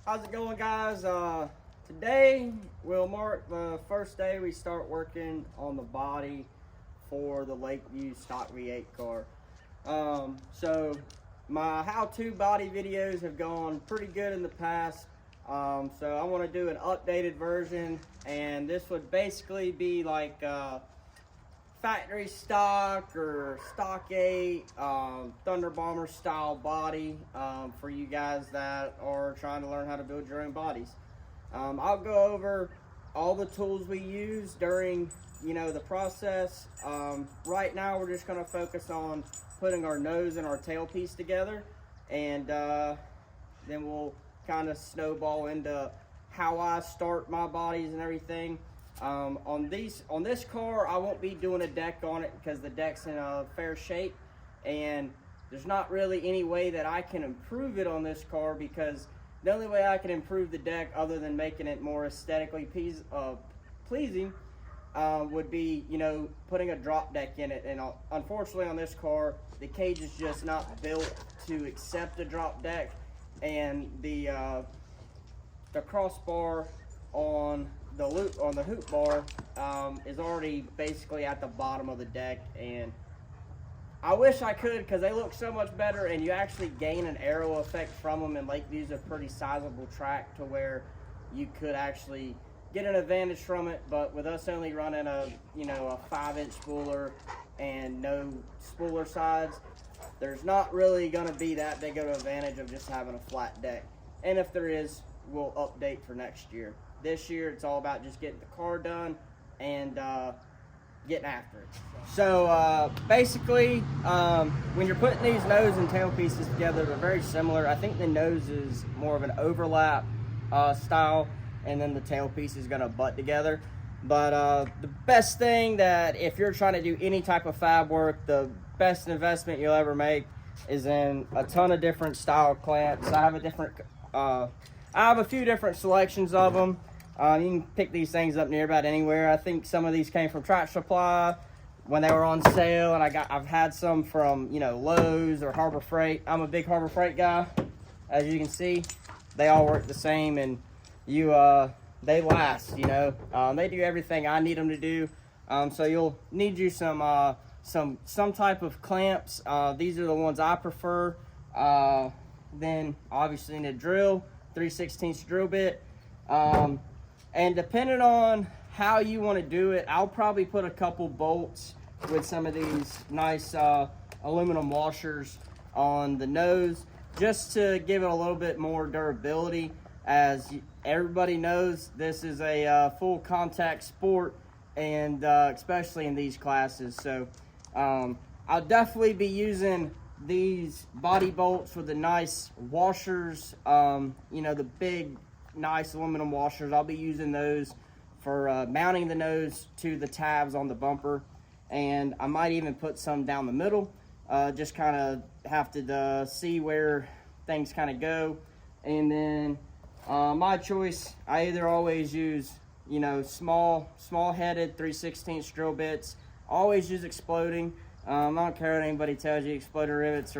How's it going, guys? Today will mark the first day we start working on the body for the Lakeview Stock V8 car. So my how-to body videos have gone pretty good in the past. So I want to do an updated version, and this would basically be like factory stock or stock 8 Thunder Bomber style body for you guys that are trying to learn how to build your own bodies. I'll go over all the tools we use during the process. Right now we're just going to focus on putting our nose and our tailpiece together, and then we'll kind of snowball into how I start my bodies and everything. On this car, I won't be doing a deck on it because the deck's in a fair shape, and there's not really any way that I can improve it on this car, because the only way I can improve the deck other than making it more aesthetically pleasing would be putting a drop deck in it. And unfortunately on this car, the cage is just not built to accept a drop deck, and the crossbar on the hoop bar is already basically at the bottom of the deck, and I wish I could, because they look so much better, and you actually gain an aero effect from them, and Lakeview's a pretty sizable track to where you could actually get an advantage from it. But with us only running a 5-inch spooler and no spooler sides, there's not really going to be that big of an advantage of just having a flat deck. And if there is, we'll update for next year. This year, it's all about just getting the car done and getting after it. So basically, when you're putting these nose and tail pieces together, they're very similar. I think the nose is more of an overlap style, and then the tail piece is going to butt together. But the best thing that if you're trying to do any type of fab work, the best investment you'll ever make is in a ton of different style clamps. I have a few different selections of them. You can pick these things up near about anywhere. I think some of these came from Track Supply when they were on sale, and I've had some from Lowe's or Harbor Freight. I'm a big Harbor Freight guy, as you can see. They all work the same, and they last. They do everything I need them to do. So you'll need you some type of clamps. These are the ones I prefer. Then obviously in a drill, 3/16 drill bit. And depending on how you want to do it, I'll probably put a couple bolts with some of these nice aluminum washers on the nose, just to give it a little bit more durability. As everybody knows, this is a full contact sport, and especially in these classes. So I'll definitely be using these body bolts with the nice washers, the big nice aluminum washers. I'll be using those for mounting the nose to the tabs on the bumper, and I might even put some down the middle. Just kind of have to see where things kind of go. And then my choice, I either always use small headed 3/16 drill bits. Always use exploding. I don't care what anybody tells you, exploding rivets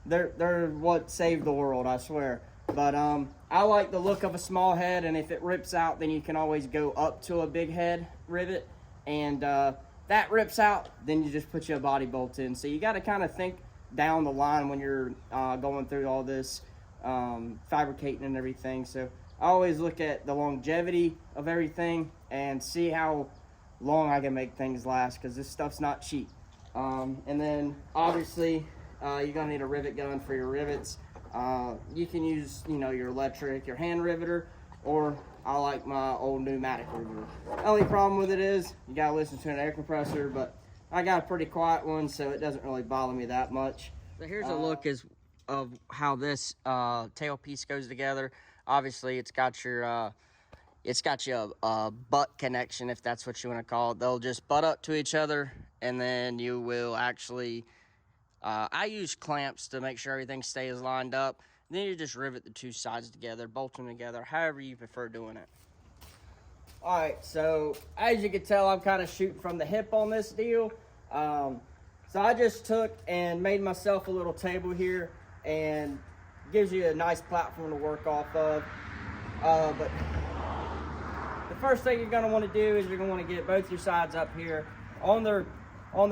they're what saved the world, I swear. But I like the look of a small head, and if it rips out, then you can always go up to a big head rivet, and that rips out, then you just put your body bolt in. So you got to kind of think down the line when you're going through all this fabricating and everything. So I always look at the longevity of everything and see how long I can make things last, because this stuff's not cheap. And then obviously you're gonna need a rivet gun for your rivets. You can use your electric, your hand riveter, or I like my old pneumatic riveter. The only problem with it is you gotta listen to an air compressor, but I got a pretty quiet one, so it doesn't really bother me that much. So here's a look of how this tailpiece goes together. Obviously it's got your butt connection, if that's what you want to call it. They'll just butt up to each other, and then you will actually I use clamps to make sure everything stays lined up. Then you just rivet the two sides together, bolt them together, however you prefer doing it. All right, so as you can tell, I'm kind of shooting from the hip on this deal. So I just took and made myself a little table here, and gives you a nice platform to work off of. But the first thing you're going to want to do is you're going to want to get both your sides up here on their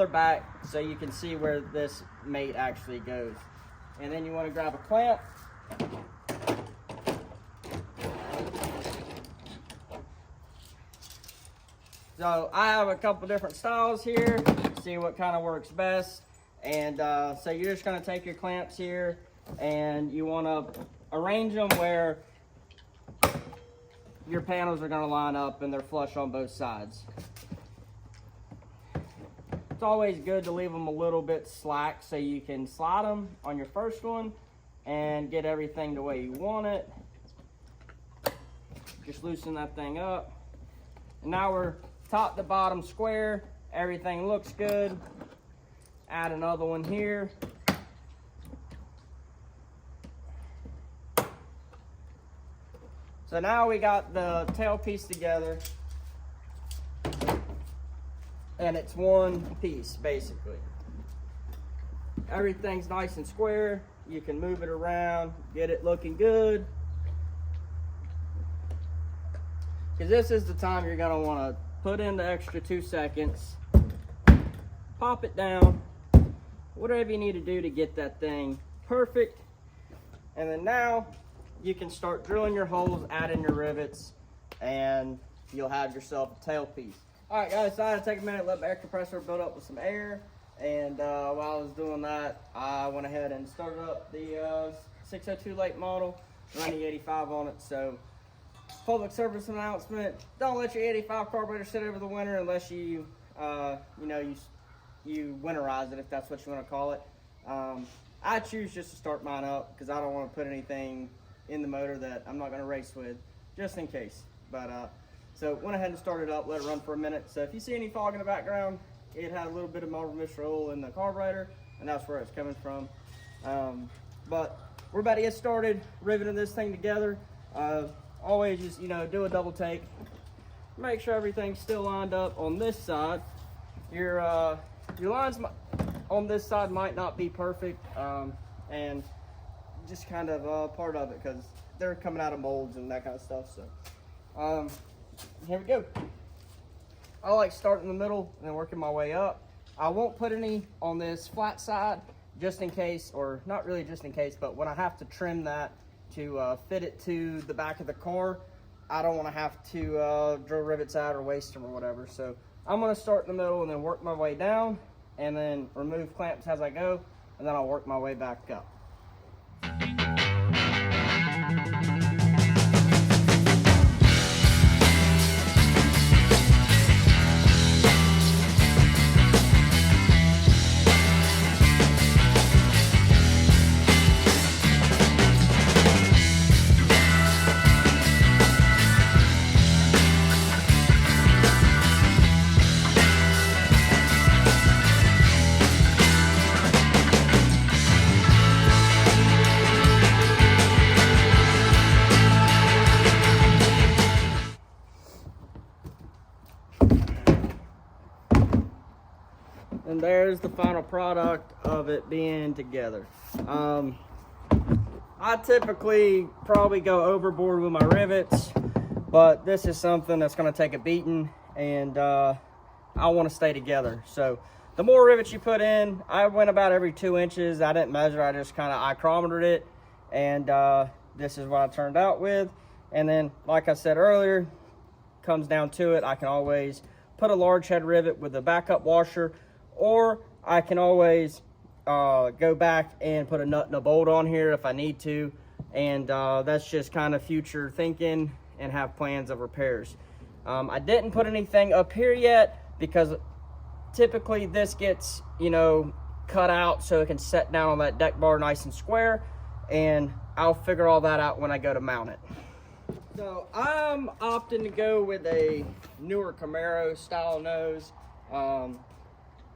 back so you can see where this mate actually goes. And then you want to grab a clamp. So I have a couple different styles here, see what kind of works best. And so you're just going to take your clamps here and you want to arrange them where your panels are going to line up and they're flush on both sides. It's always good to leave them a little bit slack so you can slide them on your first one and get everything the way you want it. Just loosen that thing up. And now we're top to bottom square. Everything looks good. Add another one here. So now we got the tail piece together. And it's one piece basically. Everything's nice and square. You can move it around, get it looking good. Because this is the time you're going to want to put in the extra 2 seconds, pop it down, whatever you need to do to get that thing perfect. And then now you can start drilling your holes, adding your rivets, and you'll have yourself a tail piece. All right, guys, so I had to take a minute, let my air compressor build up with some air. And while I was doing that, I went ahead and started up the 602 late model, running 85 on it. So public service announcement: don't let your 85 carburetor sit over the winter unless you winterize it, if that's what you want to call it. I choose just to start mine up because I don't want to put anything in the motor that I'm not going to race with, just in case. But so went ahead and started up, let it run for a minute. So if you see any fog in the background, it had a little bit of motor mixture oil in the carburetor, and that's where it's coming from. But we're about to get started riveting this thing together. Always just, do a double take. Make sure everything's still lined up on this side. Your lines on this side might not be perfect, and just kind of part of it because they're coming out of molds and that kind of stuff. So here we go. I like starting in the middle and then working my way up. I won't put any on this flat side just in case, or not really just in case, but when I have to trim that to fit it to the back of the car, I don't want to have to drill rivets out or waste them or whatever. So I'm going to start in the middle and then work my way down and then remove clamps as I go, and then I'll work my way back up. And there's the final product of it being together. I typically probably go overboard with my rivets, but this is something that's going to take a beating, and I want to stay together. So the more rivets you put in, I went about every 2 inches. I didn't measure, I just kind of micrometered it, and this is what I turned out with. And then, like I said earlier, comes down to it, I can always put a large head rivet with a backup washer, or I can always go back and put a nut and a bolt on here if I need to. And that's just kind of future thinking and have plans of repairs. I didn't put anything up here yet because typically this gets, cut out so it can set down on that deck bar nice and square. And I'll figure all that out when I go to mount it. So I'm opting to go with a newer Camaro style nose.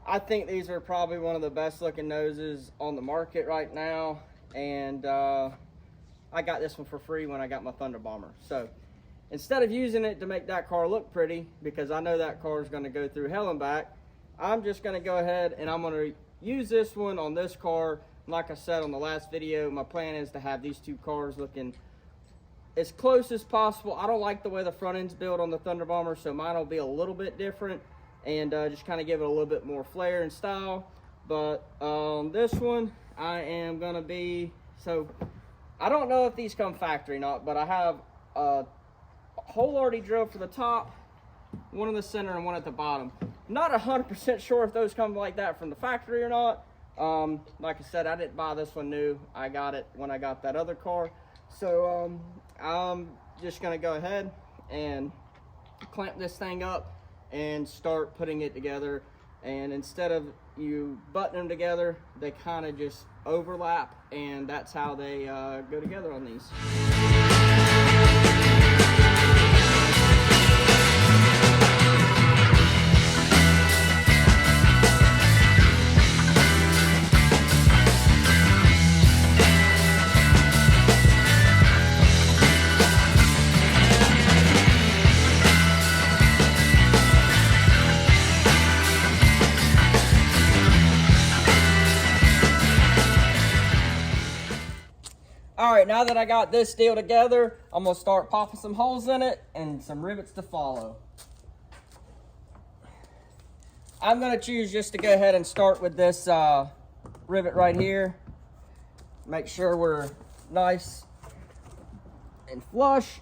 I think these are probably one of the best looking noses on the market right now, and I got this one for free when I got my Thunder Bomber. So instead of using it to make that car look pretty, because I know that car is going to go through hell and back, I'm just going to go ahead and I'm going to use this one on this car. Like I said on the last video, my plan is to have these two cars looking as close as possible. I don't like the way the front end's built on the Thunder Bomber, so mine will be a little bit different and just kind of give it a little bit more flair and style. But this one, I am going to be, so I don't know if these come factory or not, but I have a hole already drilled for the top, one in the center and one at the bottom. Not 100% sure if those come like that from the factory or not. Like I said, I didn't buy this one new. I got it when I got that other car. So I'm just gonna go ahead and clamp this thing up and start putting it together. And instead of you button them together, they kind of just overlap, and that's how they go together on these. All right, now that I got this deal together, I'm gonna start popping some holes in it and some rivets to follow. I'm gonna choose just to go ahead and start with this rivet right here. Make sure we're nice and flush.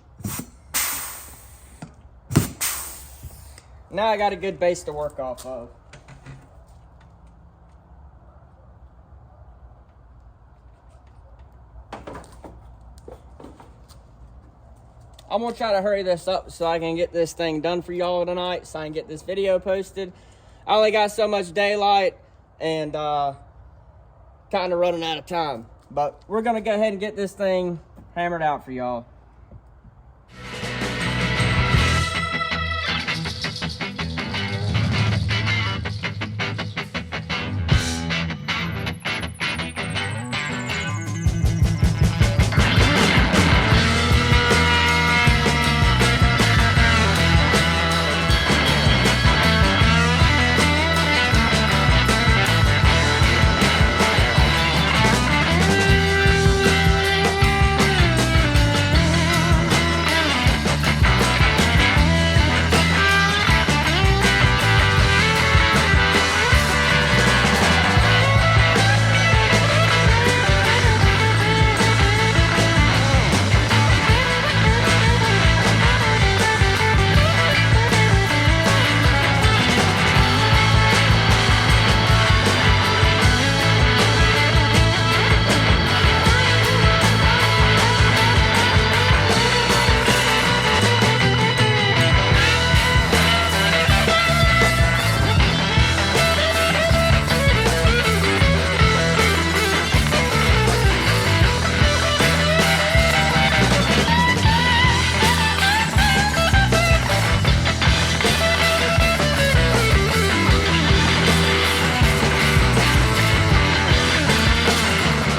Now I got a good base to work off of. I'm gonna try to hurry this up so I can get this thing done for y'all tonight, so I can get this video posted. I only got so much daylight and kind of running out of time. But we're gonna go ahead and get this thing hammered out for y'all.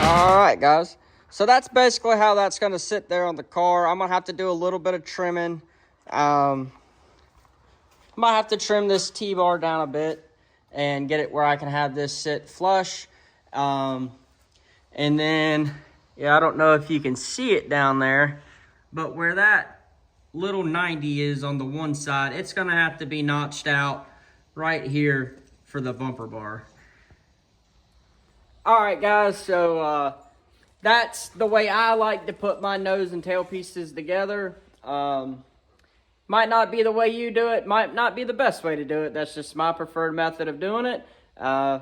Alright guys, so that's basically how that's going to sit there on the car. I'm going to have to do a little bit of trimming. Might have to trim this T-bar down a bit and get it where I can have this sit flush. And then, yeah, I don't know if you can see it down there, but where that little 90 is on the one side, it's going to have to be notched out right here for the bumper bar. Alright guys, so that's the way I like to put my nose and tail pieces together. Might not be the way you do it, might not be the best way to do it. That's just my preferred method of doing it. I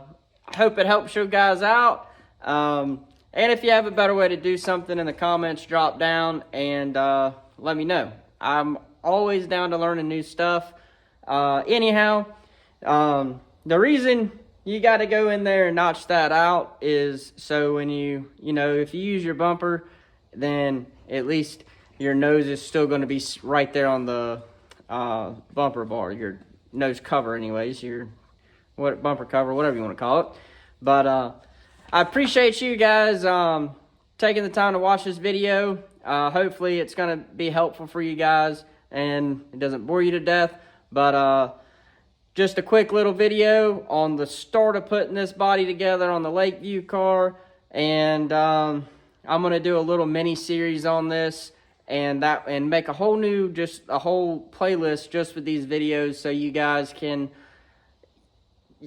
hope it helps you guys out. And if you have a better way to do something in the comments, drop down and let me know. I'm always down to learning new stuff. Anyhow, the reason you got to go in there and notch that out is so when you know, if you use your bumper, then at least your nose is still going to be right there on the bumper bar, your nose cover anyways, your bumper cover, whatever you want to call it. But I appreciate you guys taking the time to watch this video. Hopefully it's going to be helpful for you guys and it doesn't bore you to death. But just a quick little video on the start of putting this body together on the Lakeview car. And I'm going to do a little mini series on this and make a whole new, just a whole playlist just with these videos, so you guys can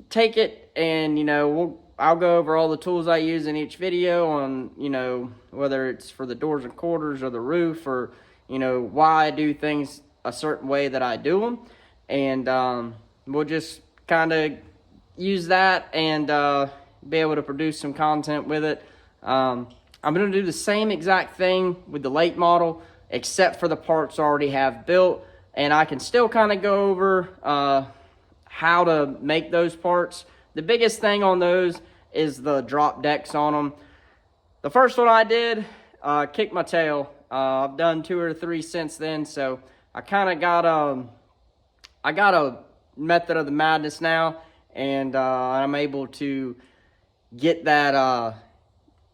take it and, you know, I'll go over all the tools I use in each video on, you know, whether it's for the doors and quarters or the roof, or, you know, why I do things a certain way that I do them. And we'll just kind of use that and be able to produce some content with it. I'm going to do the same exact thing with the late model, except for the parts I already have built. And I can still kind of go over how to make those parts. The biggest thing on those is the drop decks on them. The first one I did, kicked my tail. I've done 2 or 3 since then, so I kind of got a method of the madness now, and I'm able to get that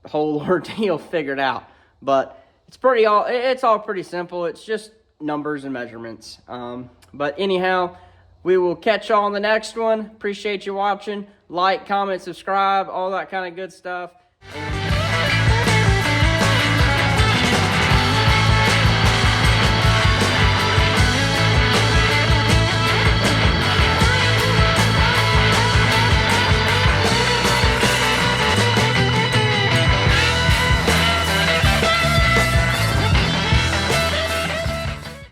whole ordeal figured out. But it's all pretty simple. It's just numbers and measurements. But anyhow, we will catch y'all on the next one. Appreciate you watching. Like, comment, subscribe, all that kind of good stuff. And